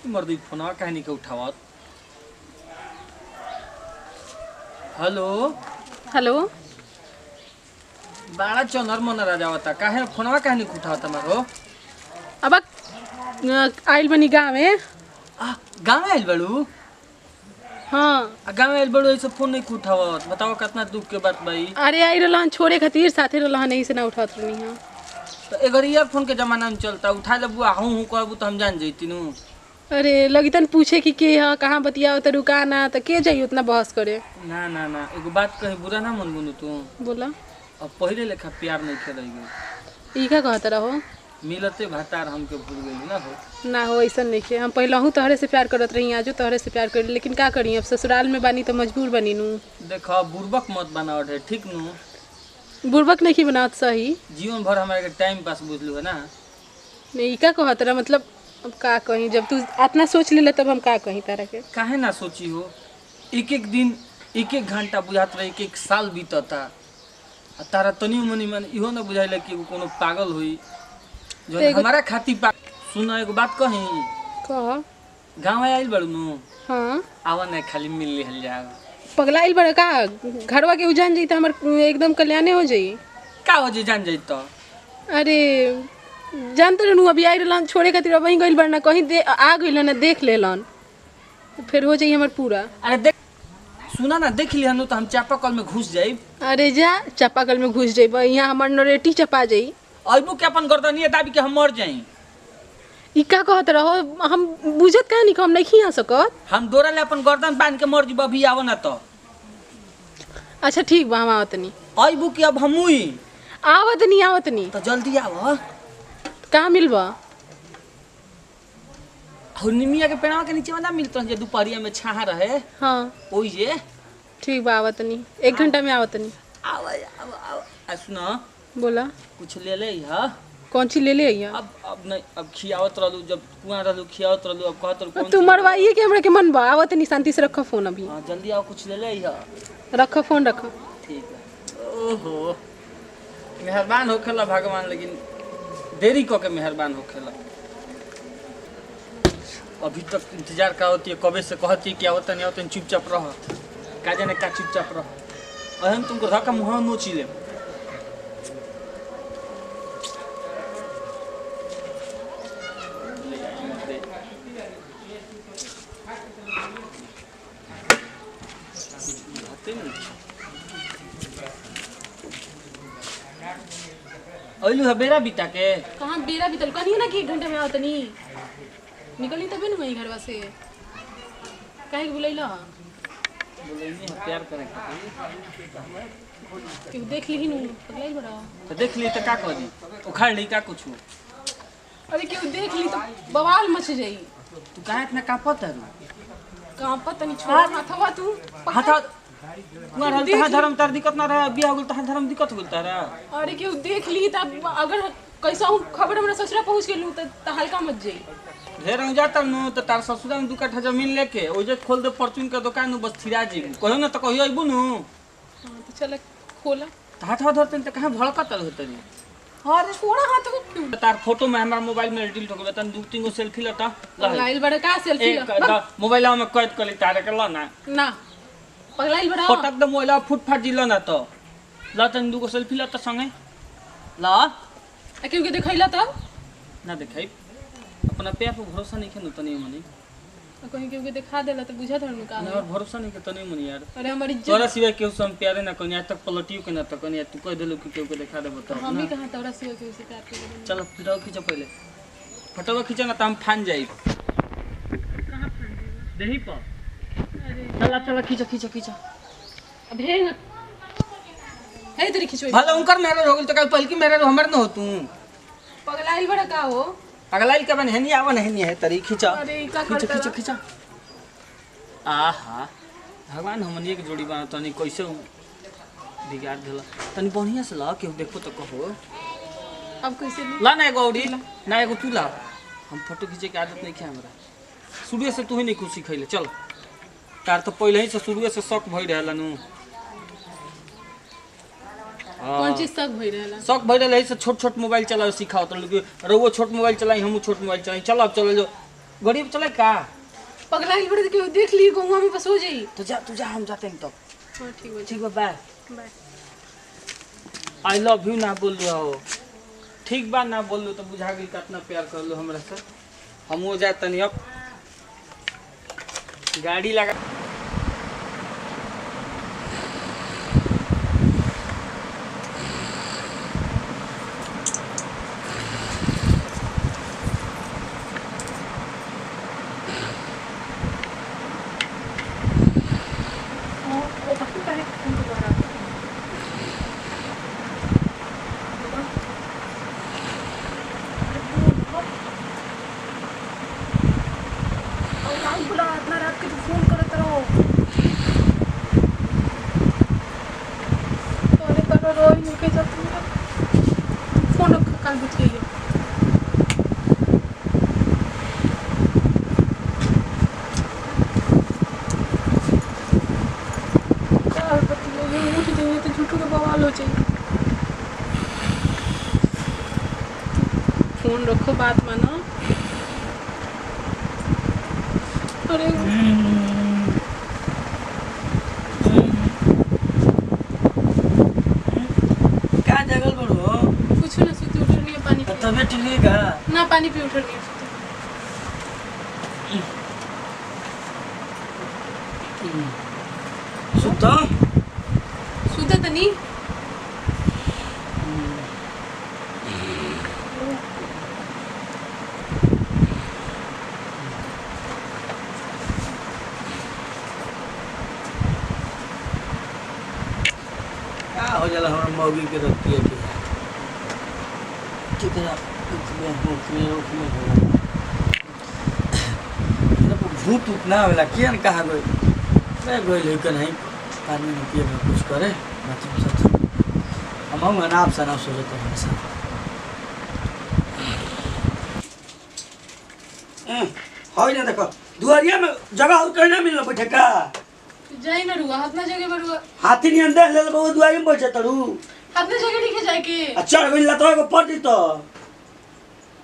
मर्दी फोनवा कहनी के उठावत। हेलो हेलो बाड़ा चौनर मनर आ जावता काहे फोनवा कहनी के उठावत मारो। अब आइल बनी गाँव में। गाँव में आइल बड़ू? हाँ गाँव में आइल बड़ू ऐसे फोन नहीं उठावत, बताओ कितना दुख के बात भाई। अरे आई रहन छोड़े खातिर साथे रहन नहीं से ना उठात रहनी हां। तो एगर ईयरफोन के जमाना में चलता उठा ले बुआ हूं कहबू तो हम जान जैती नु। अरे लगितन पूछे कि के हां कहां बतियाओ त रुका ना त के जाई उतना बहस करे। ना ना ना एगो बात कहे बुरा ना मन बुनु तू। बोला अब पहले लेखा प्यार नहीं खेलई गई। ई का कहत रहो? मिलते भातार हमके भूल गई ना हो। ना हो ऐसा नहीं के हम पहले हूं तोहरे से प्यार करत रही आजो तोहरे से प्यार करी लेकिन का करी अब ससुराल में बानी तो मजबूर बनी नु। देखो बुर्बक मत बनाओ ढे ठीक नु। बुर्बक नहीं बनावत सही जीवन भर हमारे के टाइम पास बुझलू है ना। नहीं का कहत रहा मतलब अब का कहीं जब तू इतना सोच ले तब हम का कहीं तारा के। काहे ना सोची हो एक एक दिन एक एक घंटा बुझात रहे एक एक साल बीतता तारा तनी मनी मन इहो ना बुझाइले कि कोनो पागल हुई जो हमारा खाती सुन एगो बात कही कह गाँव आइल बड़ू नु। हाँ आवा ना खाली मिल लिहल जाओ। पगलाइल बड़ा का घरवा के उजान जाई त हमर एकदम कल्याणे हो जाई। का हो जे जान जाई तो? अरे जानते रहनु अभी आई रहलन छोड़े खातिर अब वहीं गइल बड़ना कहीं आ गइल ना देख लेलन फिर हो जाई हमर पूरा। अरे देख सुना ना देख लिहनु तो हम चापाकल में घुस जाई। अरे जा चापाकल में घुस जाइब यहाँ हमर नरेटी चपा जाई। अइबू के अपन गर्दनिए दाबी के हम मर जाई। ई का कहत रहो हम बुझत काहे नहीं हम नहीं आ सकत। हम दोरा ले अपन गर्दन बांध के मर जीब अभी आव ना तो। अच्छा ठीक बा हम आवत नहीं। अइबू की अब हमुई आवत नहीं तो जल्दी आव। का मिलबा? निमिया के पेड़वा के नीचे ना मिलत जे दोपहरिया में छाहा रहे। हाँ ओई जे ठीक बा आवत नहीं 1 घंटा में आवत नहीं। आव आव आव आ सुना बोला कुछ ले ले ह। कौन ची ले ले आइया? अब नहीं अब खियावत रहलू जब कुआं रहलू खियावत रहलू अब कहत रहलू कौन तू मरवाइए कि हमरा के मन बा आवत नहीं शांति से रखो फोन अभी। हां जल्दी आओ कुछ ले ले ह। रखो फोन रखो। ठीक है। ओहो मेहरबान होखेला भगवान लेकिन देरी क के मेहरबान होखेला। अभी तक इंतजार का होती है कबे से कहती है कि आवत नहीं आवत चुपचाप रह का जाने का चुपचाप रह। अहम तुमको धक्का मुंह नोची ले। अइलू है बेरा बिता के कहां बेरा बीतल कहीं ना कि 1 घंटा में आवत नहीं निकली तबे न वही घरवा से काहे के बुलैला बोलेनी प्यार करे कि देख ली नु पगलाई बड़ा तो देख ली तो का करी उखाड़ ली का कुछ। अरे कि देख ली तो बवाल मच जाई। तू काहे इतना कांपत है? कांपत नहीं छोड़ माथवा तू हाथ कुआं रहल तहां धर्म तार दिक्कत ना रहे बियाह हो गेल तहां धर्म दिक्कत हो गेल तारा। अरे कि देख ली त अगर कैसा हूं खबर हमरा ससुरा पहुंच गेलू त हल्का मत जाई। ढेर रंग जाता नु तो तार ससुरा में 2 कट्ठा जमीन लेके ओजे खोल दे फॉर्च्यून का दुकान नु बस थिरा जी कहियो ना तो कहियो आइबू नु। हां तो चल खोला हाथ धरते त कहां भड़कत होतनी। अरे छोड़ा हाथ को तार फोटो में हमार मोबाइल में डिलीट हो गेल तन 2-3 गो सेल्फी लटा लाइल बड़ा का सेल्फी मोबाइल में कैद कर ली तारे के ला ना ना पगलाइल बड़ा फटक दे मोबाइल फुट फाट जिलो ना तो ला तन 2 गो सेल्फी लटा संगे ला आ क्यों के देखैला तब ना देखाई अपना पे पर भरोसा नहीं खेनु तनी मनी कहीं क्यों के दिखा देला तो बुझा धरनु का ना भरोसा नहीं के तनी मनी यार। अरे हमारी तोरा सिवाय केहू से हम प्यारे ना कनी आज तक पलटियो के ना तो कनी तू कह देलू कि केहू के दिखा दे बता हम भी कहां तोरा सिवा के प्यार करे। चलो फिरो खींचो पहले फोटो खींचो ना तो हम फान जाई। कहां फान देही पर अरे चला चला खींचो खींचो खींचो अब हे ना हे तेरी खिचोई भले उनकर मेरे हो गेल तो कल पहल की मेरे हमर न हो तू पगलाइल बड़ा का हो पगलाइल के बन हेनी आवन हेनी है तरी खींचो अरे का खींचो करता खींचो खींचो। आहा भगवान हमनी के जोड़ी बना तनी कैसे बिगाड़ देला तनी बढ़िया से ला केहू देखो तो कहो अब कैसे ला ना एगो औरी ना एगो तू ला। हम फोटो खींचे के आदत नहीं है हमरा शुरू से तू ही नहीं कुछ सिखैले। चल तार तो पहले ही से शुरू से शौक भई रहला नु कौन चीज तक भई रहला शौक भई रहला से छोट छोट मोबाइल चलावे सिखाओ तो लोग रोवो छोट मोबाइल चलाई हमहू छोट मोबाइल चलाई। चल अब चलो जो गरीब चले का? पगला ही बड़े के देख ली गौवा में बस हो जाई। तो जा हम जाते हैं तब। हां ठीक हो ठीक है bye. Bye. I love you ना बोल रहा हो। ठीक बा ना बोल लो तो बुझा गई कितना प्यार कर लो हमरा से। हम हो जाए तनी अब गाड़ी लगा फोन रख काल बुझ गई है। उठ जाइए तो झूठू का बवाल हो जाए। फोन रखो बात मानो। अरे क्या जगल बड़ो? कुछ ना सुती उठ रही है पानी पी। तबीयत ठीक नहीं का? ना पानी पी उठ रही है सुता सुता तो नहीं। क्या हो जाला हमरा मौगी के रखती है कि कितना उसमें होला भूत उतना होला किया न कहा गई मैं गई लेकिन नहीं पानी में पिए में कुछ करे बात सच हम अनाप शनाप सोचते हैं हमेशा। हो ना देखो दुआरिया में जगह और कहना मिलना बैठे का जाई ना रुआ हाथ ना जगह पर रुआ हाथी नहीं अंदर ले बहुत दुआरी में बैठे तड़ू हाथ ना जगह लिखे जाए के अच्छा गई लतवा को पड़ दी तो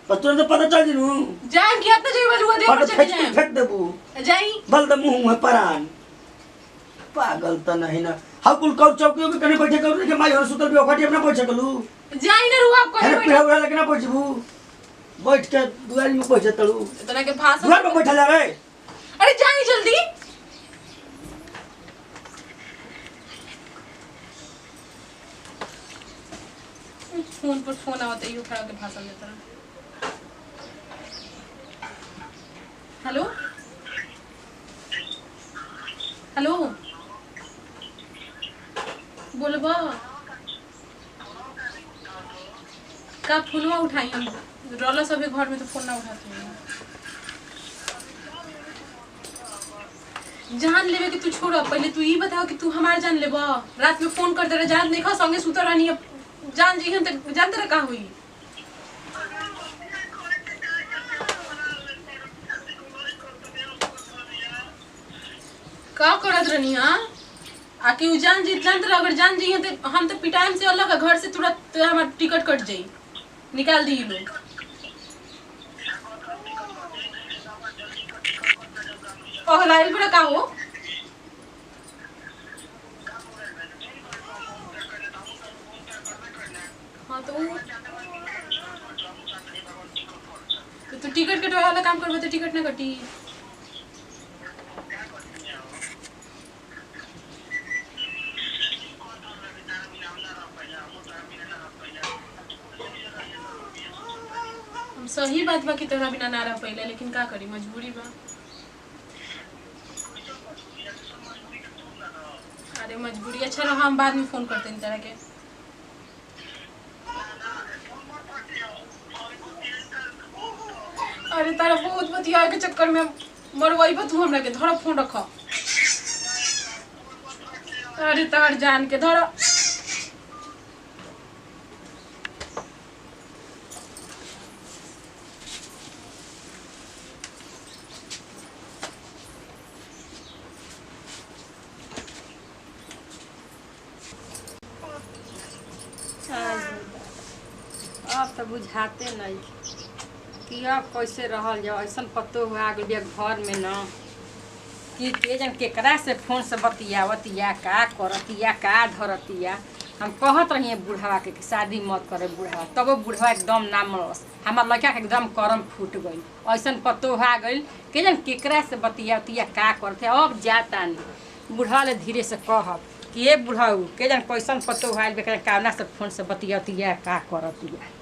पर तुरंत पता चल जी नू जाए कि हाथ ना जगह पर रुआ दे पर चले जाए फेंक देबू जाई बल द मुंह में परान पागल त नहीं ना हाउ कुल कौ चौकियों के कने बैठे कर के माई हर सुतल भी ओखटी अपना बैठ सकलू जाई ना रुआ आप है कहीं पिड़ा उड़ा लेके ना बैठबू बैठ के दुआरी में बैठे तड़ू इतना के भाषण दुआर पे बैठा रे अरे जाई जल्दी। फोन पर फोन आवत है, यो खड़ा के भाषण देता रहा। हेलो हेलो बोलबा का फोनवा उठाई हम रोला सबे घर में तो फोन ना उठाते हैं। जान लेवे कि तू छोड़ पहले तू ये बताओ कि तू हमार जान लेबा। रात में फोन कर दे रहा जान देखा संगे सुतर रहनी है जान जी हम तक जान तेरा का हुई का करत रहनी हां आके उ जान जी जान तेरा अगर जान जी तो हम तो पिटाइम से अलग घर से तुरंत हमार टिकट कट जाई निकाल दी लोग। पहलाइल बड़ा का हो हाँ तो तू टिकट कटवाए वाला काम करबे तो टिकट ना कटी। हम सही बात बा कि तोरा बिना ना रह पहिले लेकिन का करी मजबूरी बा। अरे मजबूरी अच्छा रहा हम बाद में फोन करते हैं तरह के। अरे तारा बहुत बतिया के चक्कर में मरवाई बा तू हमरा के धरा फोन रख। अरे तार जान के धरा अब तो बुझाते नहीं कि अब कैसे रहल जाओ ऐसा पतो हुआ आ गया घर में न कि के जन केकरा से फोन से बतियावतिया का करतिया का धरतिया। हम कहत रहिए बूढ़वा के कि शादी मत करे बूढ़वा, तब वो बूढ़वा एकदम ना मनस। हमार लड़का के एकदम करम फूट गई, ऐसा पतो हुआ गई के जन केकरा से बतियावतिया का करते। अब जाता नहीं बूढ़वा ले धीरे से कहब कि ये बूढ़ऊ के जन कैसन पतो हुआ बेकर कावना से फोन से बतियावतिया का करतिया।